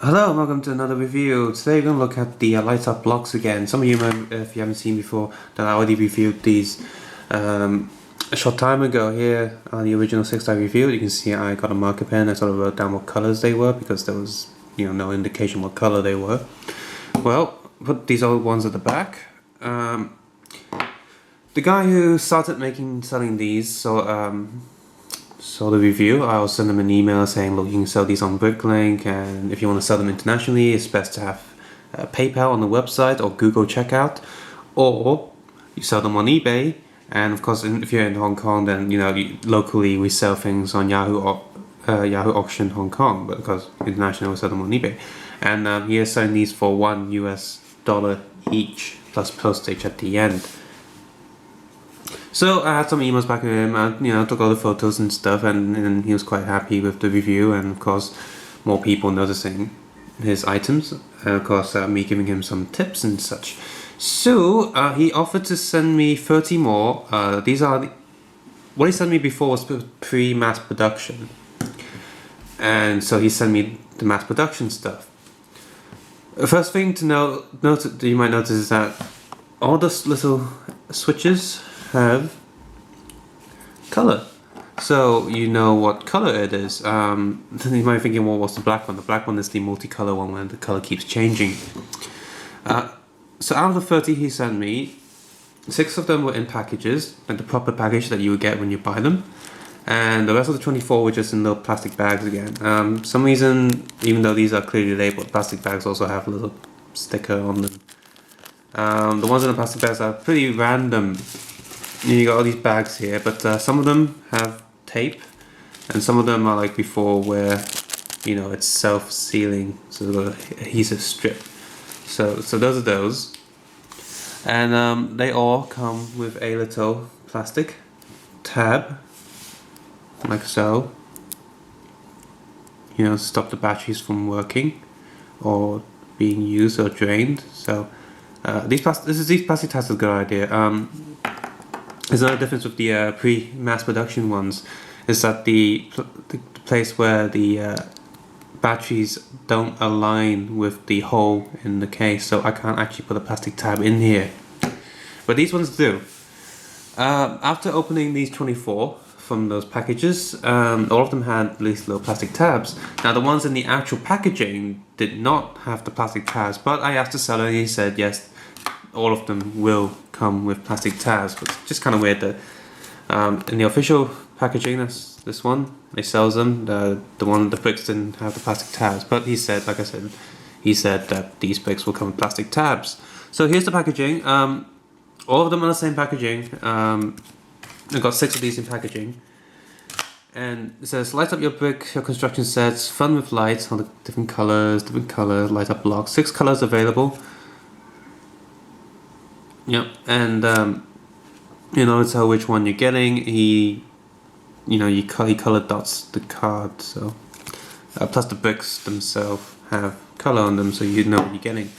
Hello and welcome to another review. Today we're going to look at the light-up blocks again. Some of you might, if you haven't seen before, that I already reviewed these a short time ago. Here on the original 6 I reviewed, you can see I got a marker pen. I sort of wrote down what colors they were because there was no indication what color they were. Well, put these old ones at the back. The guy who started selling these, saw the review. I'll send them an email saying, look, you can sell these on Bricklink, and if you want to sell them internationally, it's best to have PayPal on the website or Google Checkout, or you sell them on eBay. And of course, if you're in Hong Kong, then locally we sell things on Yahoo Auction Hong Kong, but because internationally we sell them on eBay. And he is selling these for $1 each plus postage at the end. So I had some emails back with him, and took all the photos and stuff, and he was quite happy with the review, and of course more people noticing his items, and of course me giving him some tips and such. So he offered to send me 30 more. These are what he sent me before was pre-mass production, and so he sent me the mass production stuff. The first thing to note that you might notice is that all those little switches have color, so you know what color it is. Then you might be thinking, well, what's the black one? The black one is the multicolor one where the color keeps changing. So out of the 30 he sent me, 6 of them were in packages, like the proper package that you would get when you buy them, and the rest of the 24 were just in little plastic bags again. Some reason, even though these are clearly labeled, plastic bags also have a little sticker on them. The ones in the plastic bags are pretty random. You got all these bags here, but some of them have tape, and some of them are like before where it's self-sealing, so they've got an adhesive strip. So those are those, and they all come with a little plastic tab, like so. To stop the batteries from working or being used or drained. So these plastic tabs are a good idea. There's another difference with the pre-mass production ones, is that the place where the batteries don't align with the hole in the case, so I can't actually put a plastic tab in here. But these ones do. After opening these 24 from those packages, all of them had these little plastic tabs. Now the ones in the actual packaging did not have the plastic tabs, but I asked the seller and he said yes, all of them will come with plastic tabs. But it's just kind of weird that in the official packaging, that's this one, they sells them. The bricks didn't have the plastic tabs, but he said, like I said, he said that these bricks will come with plastic tabs. So here's the packaging. All of them are the same packaging. I've got 6 of these in packaging, and it says light up your brick, your construction sets, fun with lights, all the different colors, light up blocks, 6 colors available. Yep, and tell which one you're getting. He color dots the card, so plus the bricks themselves have color on them, so you know what you're getting.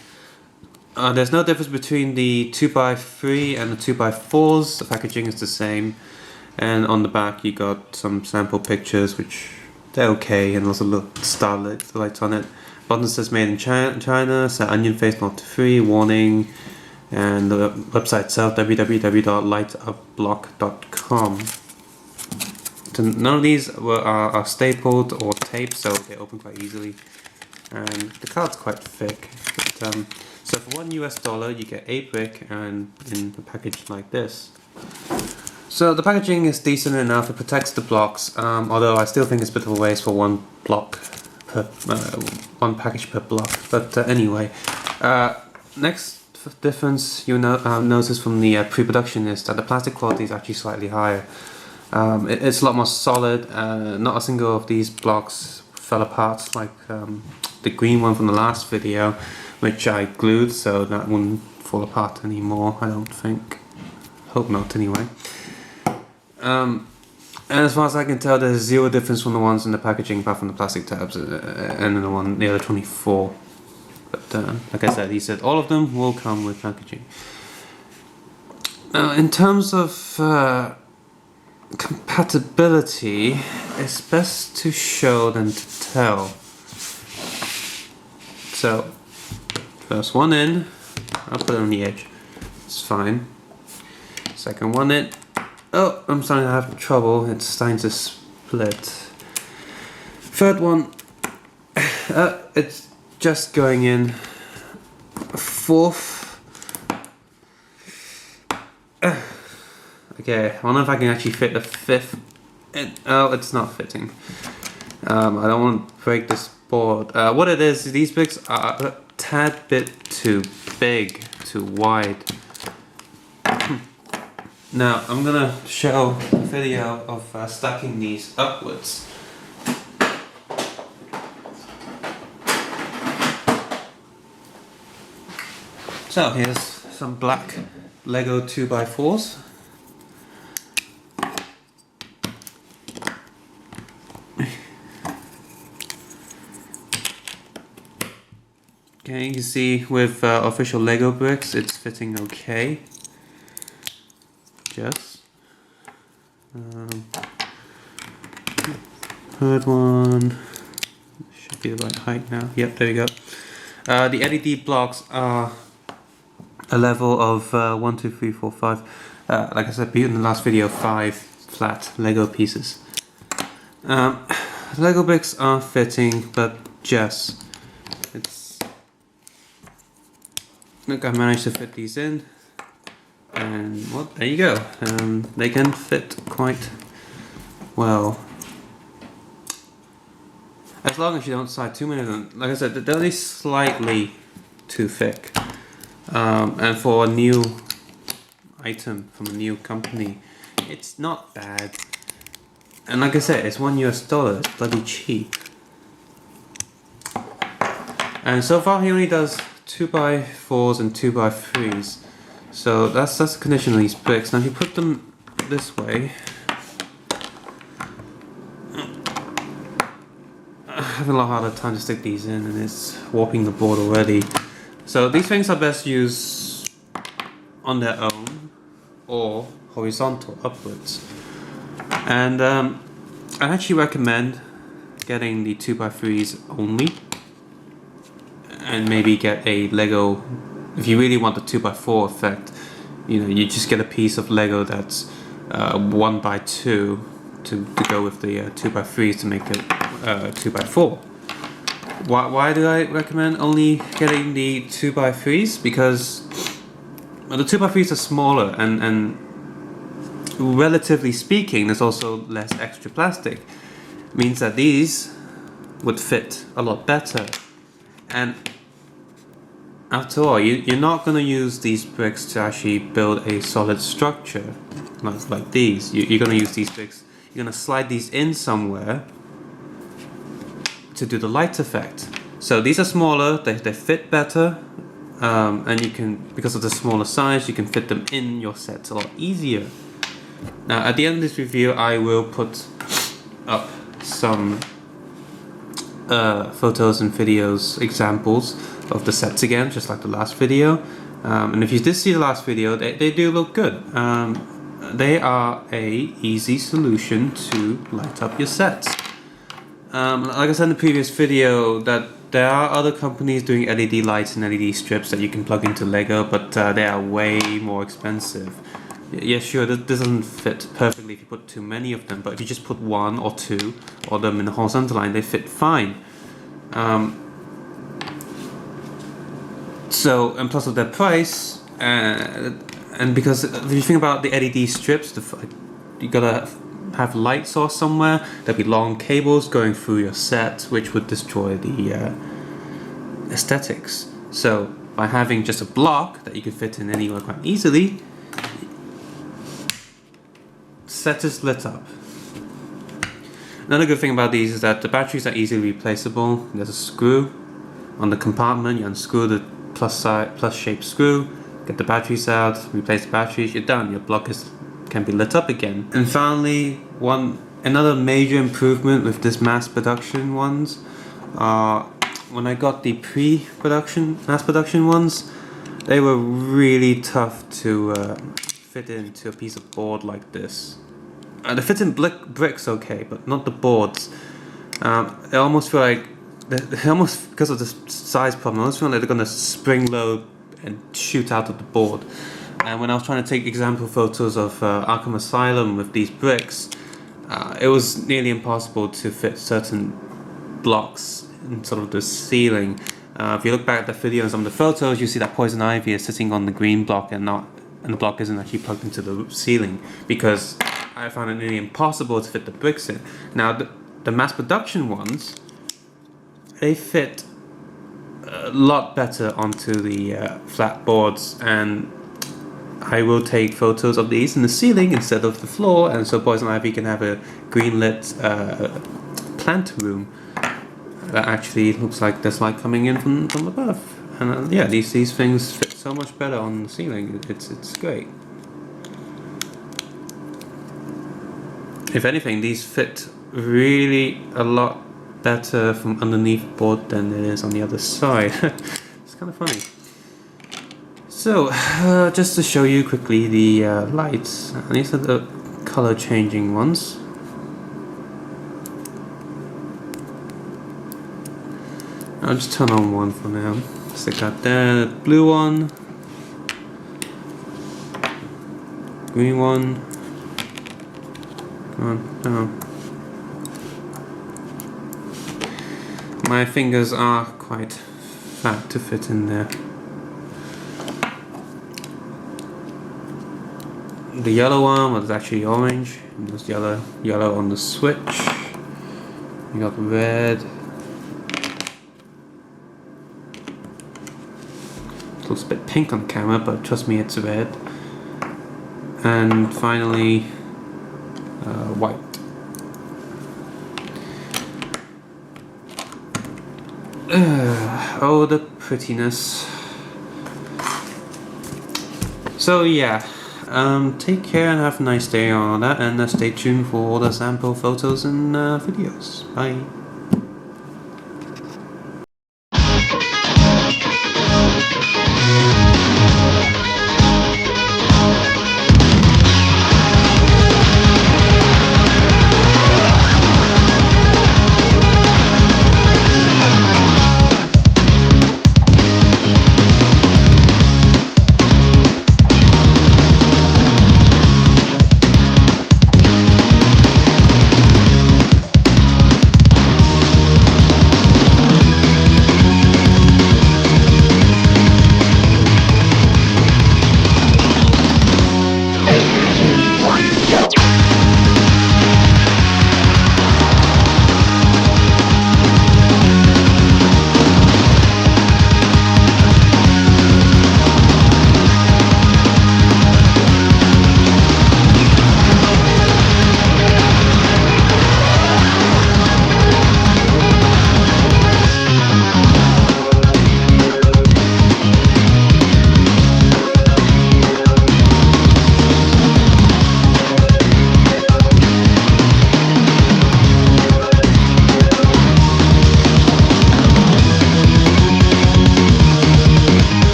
There's no difference between the 2x3 and the 2x4s. The packaging is the same, and on the back you got some sample pictures, which they're okay, and also little star lights on it. Button says made in China, set onion face not free, warning. And the website itself, www.liteupblock.com. So none of these are stapled or taped, so they open quite easily. And the card's quite thick. But, so for $1 you get a brick, and in a package like this. So the packaging is decent enough. It protects the blocks, although I still think it's a bit of a waste for one package per block. But anyway, next difference you notice from the pre-production is that the plastic quality is actually slightly higher. It's a lot more solid. Not a single of these blocks fell apart like the green one from the last video, which I glued, so that wouldn't fall apart anymore, I don't think. Hope not anyway. And as far as I can tell, there's zero difference from the ones in the packaging apart from the plastic tabs and the other 24. But like I said, he said all of them will come with packaging. Now, in terms of compatibility, it's best to show than to tell. So first one in, I'll put it on the edge, it's fine. Second one in, oh, I'm starting to have trouble, it's starting to split. Third one, it's just going in. Fourth, okay, I wonder if I can actually fit the fifth. Oh, it's not fitting. I don't want to break this board. What it is, these bricks are a tad bit too big, too wide. Now, I'm gonna show a video of stacking these upwards. So here's some black Lego 2x4s. Okay, you can see with official Lego bricks, it's fitting okay. Just. Third one should be the right height now. Yep, there we go. The LED blocks are a level of 1, 2, 3, 4, 5. Like I said in the last video, 5 flat Lego pieces. Lego bricks are fitting, but just. Look, I managed to fit these in, and well, there you go. They can fit quite well. As long as you don't slide too many of them. Like I said, they're only slightly too thick. And for a new item from a new company, it's not bad. And like I said, it's $1 US, it's bloody cheap. And so far he only does 2x4s and 2x3s. So that's the condition of these bricks. Now if you put them this way, I have a lot harder time to stick these in, and it's warping the board already. So these things are best used on their own or horizontal upwards. And I actually recommend getting the 2x3s only, and maybe get a Lego, if you really want the 2x4 effect, you know, you just get a piece of Lego that's 1x2 to go with the 2x3s to make it 2x4. Why do I recommend only getting the 2x3s? Because well, the 2x3s are smaller, and relatively speaking, there's also less extra plastic. It means that these would fit a lot better. And after all, you're not going to use these bricks to actually build a solid structure like these. You're going to use these bricks, you're going to slide these in somewhere to do the light effect. So these are smaller, they fit better, and you can, because of the smaller size, you can fit them in your sets a lot easier. Now at the end of this review, I will put up some photos and videos, examples of the sets again, just like the last video. And if you did see the last video, they do look good. They are a easy solution to light up your sets. Like I said in the previous video, that there are other companies doing LED lights and LED strips that you can plug into Lego, but they are way more expensive. Yeah, sure, this doesn't fit perfectly if you put too many of them, but if you just put 1 or 2 of them in the horizontal line, they fit fine. So, and plus of their price, and because if you think about the LED strips, you gotta have light source somewhere, there'll be long cables going through your set, which would destroy the aesthetics. So, by having just a block that you can fit in anywhere quite easily, set is lit up. Another good thing about these is that the batteries are easily replaceable. There's a screw on the compartment, you unscrew the plus shaped screw, get the batteries out, replace the batteries, you're done. Your block can be lit up again. And finally, another major improvement with this mass production ones, when I got the mass production ones, they were really tough to fit into a piece of board like this. They fit in bricks okay, but not the boards. I almost feel like almost, because of the size problem, I almost feel like they're gonna spring load and shoot out of the board. And when I was trying to take example photos of Arkham Asylum with these bricks, it was nearly impossible to fit certain blocks in sort of the ceiling. If you look back at the video and some of the photos, you see that Poison Ivy is sitting on the green block and the block isn't actually plugged into the ceiling, because I found it nearly impossible to fit the bricks in. Now the mass production ones, they fit a lot better onto the flat boards, and I will take photos of these in the ceiling instead of the floor, and so Poison Ivy can have a green lit plant room that actually looks like there's light coming in from above. And yeah, these things fit so much better on the ceiling. It's great. If anything, these fit really a lot better from underneath the board than it is on the other side. It's kind of funny. So, just to show you quickly the lights, and these are the color changing ones. I'll just turn on one for now. Stick that there, the blue one, green one. Come on, come on. My fingers are quite fat to fit in there. The yellow one was actually orange. It was yellow on the switch. You got red. It looks a bit pink on camera, but trust me, it's red. And finally, white. Oh, the prettiness. So yeah, take care and have a nice day on all that, and stay tuned for all the sample photos and videos. Bye.